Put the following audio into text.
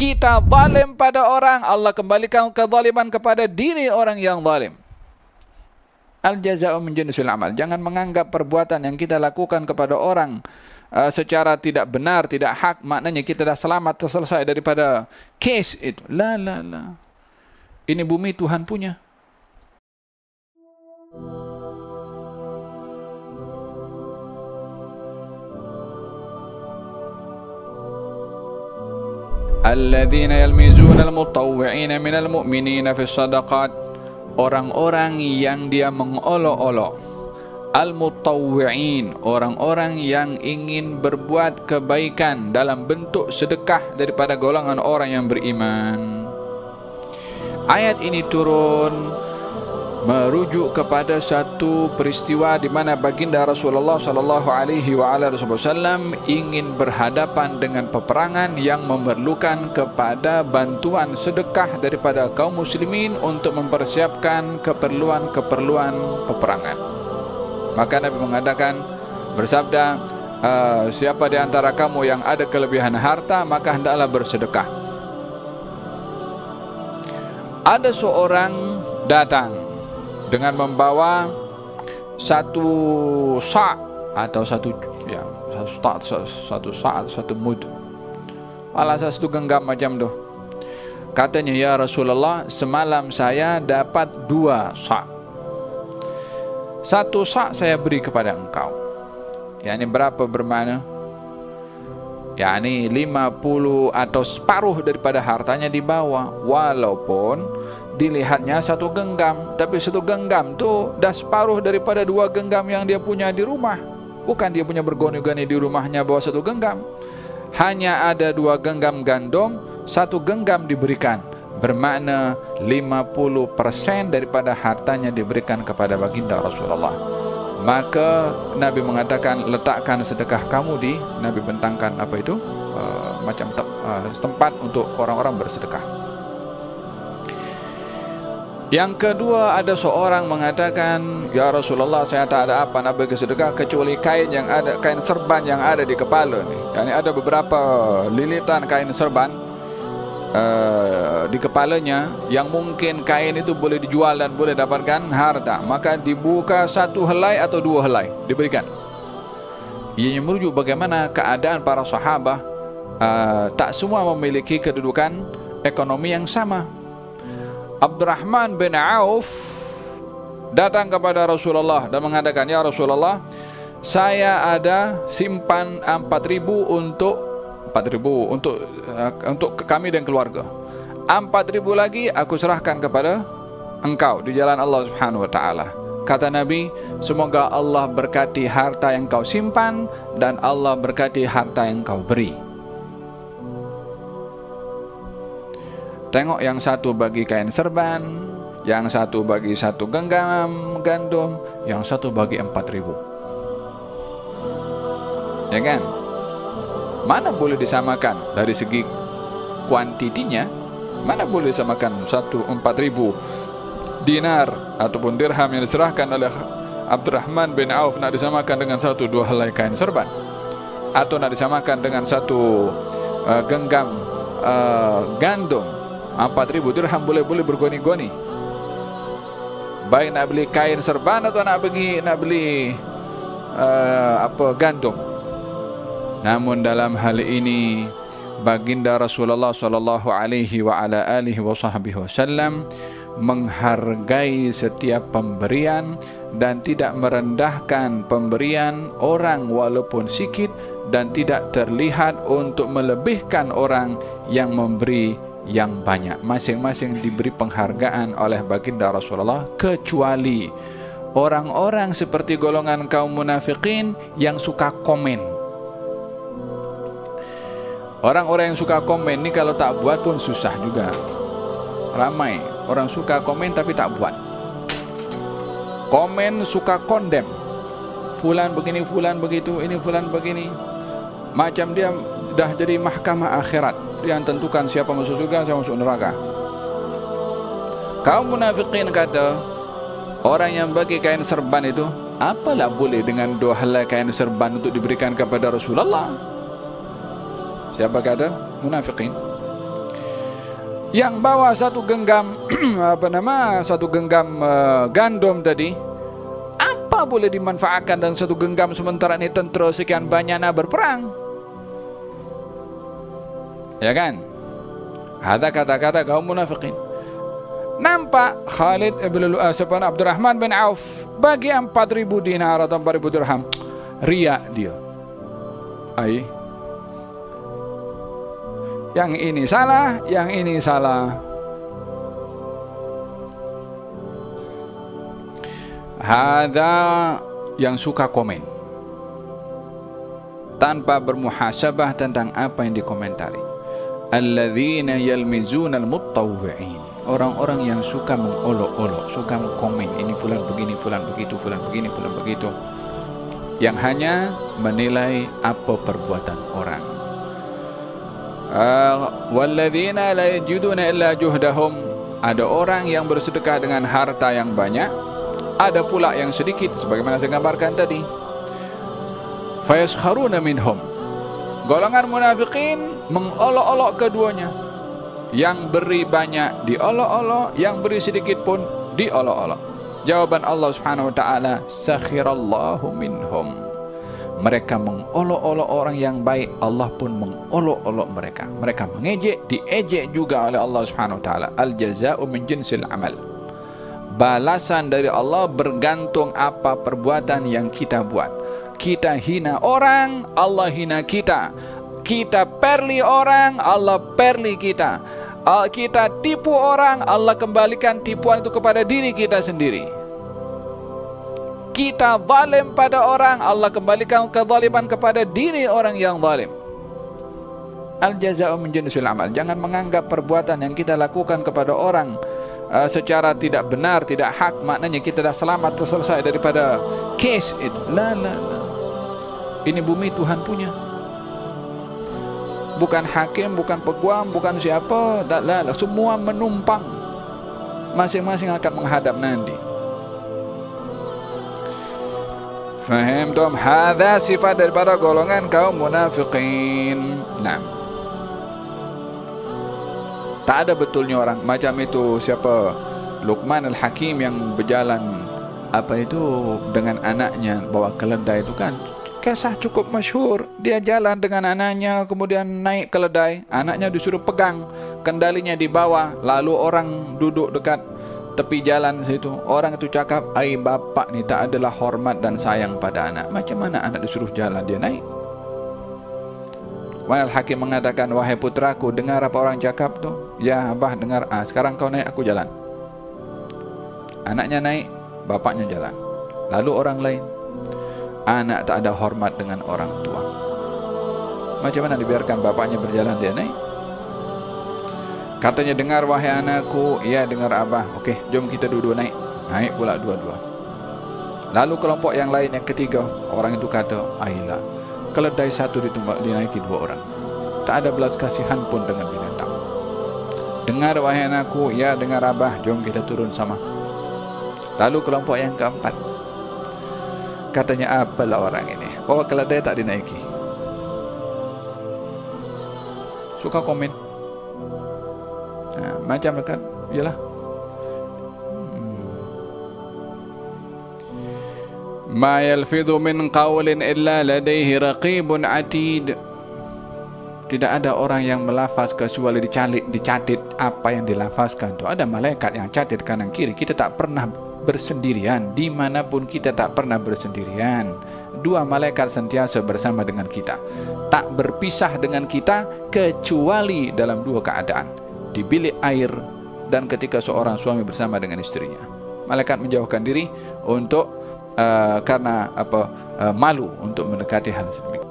Kita zalim pada orang, Allah kembalikan kezaliman kepada diri orang yang zalim. Al-jaza'u min jinsil amal. Jangan menganggap perbuatan yang kita lakukan kepada orang secara tidak benar, tidak hak, maknanya kita dah selamat, selesai daripada case itu. La. Ini bumi Tuhan punya. Alladzina yalmizuna al-mutawwi'ina minal mu'minina fi shadaqat. Orang-orang yang dia mengolok-olok. Al-mutawwi'in, orang-orang yang ingin berbuat kebaikan dalam bentuk sedekah daripada golongan orang yang beriman. Ayat ini turun merujuk kepada satu peristiwa di mana baginda Rasulullah sallallahu alaihi wasallam ingin berhadapan dengan peperangan yang memerlukan kepada bantuan sedekah daripada kaum muslimin untuk mempersiapkan keperluan-keperluan peperangan. Maka Nabi mengatakan, bersabda, siapa di antara kamu yang ada kelebihan harta, maka hendaklah bersedekah. Ada seorang datang dengan membawa satu sa' atau satu mud, alas satu genggam macam tu. Katanya, ya Rasulullah, semalam saya dapat 2 sa'. 1 sa' saya beri kepada engkau. Yani berapa bermakna? Yani 50 atau separuh daripada hartanya dibawa. Walaupun dilihatnya 1 genggam, tapi 1 genggam tu dah separuh daripada 2 genggam yang dia punya di rumah. Bukan dia punya bergoni-goni di rumahnya bawa 1 genggam. Hanya ada 2 genggam gandum, 1 genggam diberikan. Bermakna 50% daripada hartanya diberikan kepada baginda Rasulullah. Maka Nabi mengatakan, letakkan sedekah kamu di, Nabi bentangkan apa itu, macam tempat untuk orang-orang bersedekah. Yang kedua, ada seorang mengatakan, ya Rasulullah, saya tak ada apa nak bagi sedekah kecuali kain yang ada, kain serban yang ada di kepala ni. Yani ada beberapa lilitan kain serban di kepalanya, yang mungkin kain itu boleh dijual dan boleh dapatkan harta. Maka dibuka 1 helai atau 2 helai diberikan. Ia merujuk bagaimana keadaan para sahabat, tak semua memiliki kedudukan ekonomi yang sama. Abdurrahman bin Auf datang kepada Rasulullah dan mengatakan, ya Rasulullah, saya ada simpan 4.000 untuk kami dan keluarga. 4.000 lagi aku serahkan kepada engkau di jalan Allah Subhanahu wa taala. Kata Nabi, semoga Allah berkati harta yang kau simpan dan Allah berkati harta yang kau beri. Tengok, yang satu bagi kain serban, yang satu bagi 1 genggam gandum, yang satu bagi 4.000. Ya kan? Mana boleh disamakan dari segi kuantitinya? Mana boleh disamakan 4.000 dinar ataupun dirham yang diserahkan oleh Abdurrahman bin Auf nak disamakan dengan 1-2 helai kain serban, atau nak disamakan dengan 1 genggam gandum? 4.000 dirham boleh bergoni-goni. Baik nak beli kain serban atau nak beli gandum. Namun dalam hal ini baginda Rasulullah sallallahu alaihi wasallam menghargai setiap pemberian dan tidak merendahkan pemberian orang walaupun sikit, dan tidak terlihat untuk melebihkan orang yang memberi yang banyak. Masing-masing diberi penghargaan oleh baginda Rasulullah, kecuali orang-orang seperti golongan kaum munafikin yang suka komen. Orang-orang yang suka komen ni kalau tak buat pun susah juga. Ramai orang suka komen tapi tak buat. Komen suka kondem. Fulan begini, fulan begitu, ini fulan begini. Macam dia dah jadi mahkamah akhirat. Dia yang tentukan siapa masuk surga, siapa masuk neraka. Kaum munafikin kata, orang yang bagi kain serban itu, apalah boleh dengan 2 helai kain serban untuk diberikan kepada Rasulullah? Siapa kata? Munafikin. yang bawa satu genggam satu genggam gandum tadi, apa boleh dimanfaatkan dalam satu genggam sementara ini tentera sekian banyaknya berperang? Ya kan? Ada kata-kata kaum munafikin. Nampak Khalid ibn Abdurrahman bin Auf bagi 4.000 dinar atau 4.000 dirham, riak dia. Yang ini salah, yang ini salah. Ada yang suka komen tanpa bermuhasabah tentang apa yang dikomentari. Alladzina yalmizuna al-muttawwi'in, orang-orang yang suka mengolok-olok, suka mengkomen, ini fulan begini, fulan begitu, fulan begini, fulan begitu, yang hanya menilai apa perbuatan orang. Walladzina la yajiduna illa juhdahum, ada orang yang bersedekah dengan harta yang banyak, ada pula yang sedikit, sebagaimana saya gambarkan tadi. Fayaskharuna minhum, golongan munafikin mengolok-olok keduanya. Yang beri banyak diolok-olok, yang beri sedikit pun diolok-olok. Jawaban Allah Subhanahu wa taala, sakhirallahu minhum. Mereka mengolok-olok orang yang baik, Allah pun mengolok-olok mereka. Mereka mengejek, diejek juga oleh Allah Subhanahu wa taala. Al jazaa'u min jinsil amal. Balasan dari Allah bergantung apa perbuatan yang kita buat. Kita hina orang, Allah hina kita. Kita perli orang, Allah perli kita. Kita tipu orang, Allah kembalikan tipuan itu kepada diri kita sendiri. Kita zalim pada orang, Allah kembalikan kezaliman kepada diri orang yang zalim. Al jazaa'u min jinsil amal. Jangan menganggap perbuatan yang kita lakukan kepada orang secara tidak benar, tidak hak, maknanya kita dah selamat, selesai daripada case itu. La. Ini bumi Tuhan punya. Bukan hakim, bukan peguam, bukan siapa. La. Semua menumpang. Masing-masing akan menghadap nanti. Faham tuh? Hadza sifat daripada golongan kaum munafiqin. Nah, tak ada betulnya orang macam itu. Siapa? Luqman al-Hakim yang berjalan dengan anaknya bawa keledai itu kan kisah cukup masyhur. Dia jalan dengan anaknya, kemudian naik keledai, anaknya disuruh pegang, kendalinya di bawah, lalu orang duduk dekat tepi jalan situ. Orang itu cakap, "Ai bapak ni tak adalah hormat dan sayang pada anak." Macam mana anak disuruh jalan dia naik? Wan al-Hakim mengatakan, "Wahai putraku, dengar apa orang cakap tu?" "Ya abah dengar." "Sekarang kau naik, aku jalan." Anaknya naik, bapaknya jalan. Lalu orang lain, anak tak ada hormat dengan orang tua. Macam mana dibiarkan bapaknya berjalan, dia naik? Katanya, "Dengar wahai anakku." "Ya dengar abah." "Okey, jom kita dua-dua naik." Naik pula dua-dua. Lalu kelompok yang lain, yang ketiga, orang itu kata, "Ayolah, keledai satu dinaiki dua orang. Tak ada belas kasihan pun dengan binatang." "Dengar wahai anakku." "Ya dengar abah." "Jom kita turun sama." Lalu kelompok yang keempat, katanya, "Apalah orang ini, bawa keledai tak dinaiki." Suka komen. Macam dekat, yalah. Ma yalfidhu min qawlin illa ladaihi raqibun atid. Tidak ada orang yang melafaz kecuali dicatat apa yang dilafazkan. Itu ada malaikat yang catat kanan kiri. Kita tak pernah bersendirian, dimanapun kita tak pernah bersendirian. Dua malaikat sentiasa bersama dengan kita, tak berpisah dengan kita kecuali dalam dua keadaan: di bilik air dan ketika seorang suami bersama dengan istrinya. Malaikat menjauhkan diri untuk karena malu untuk mendekati hal sedemikian.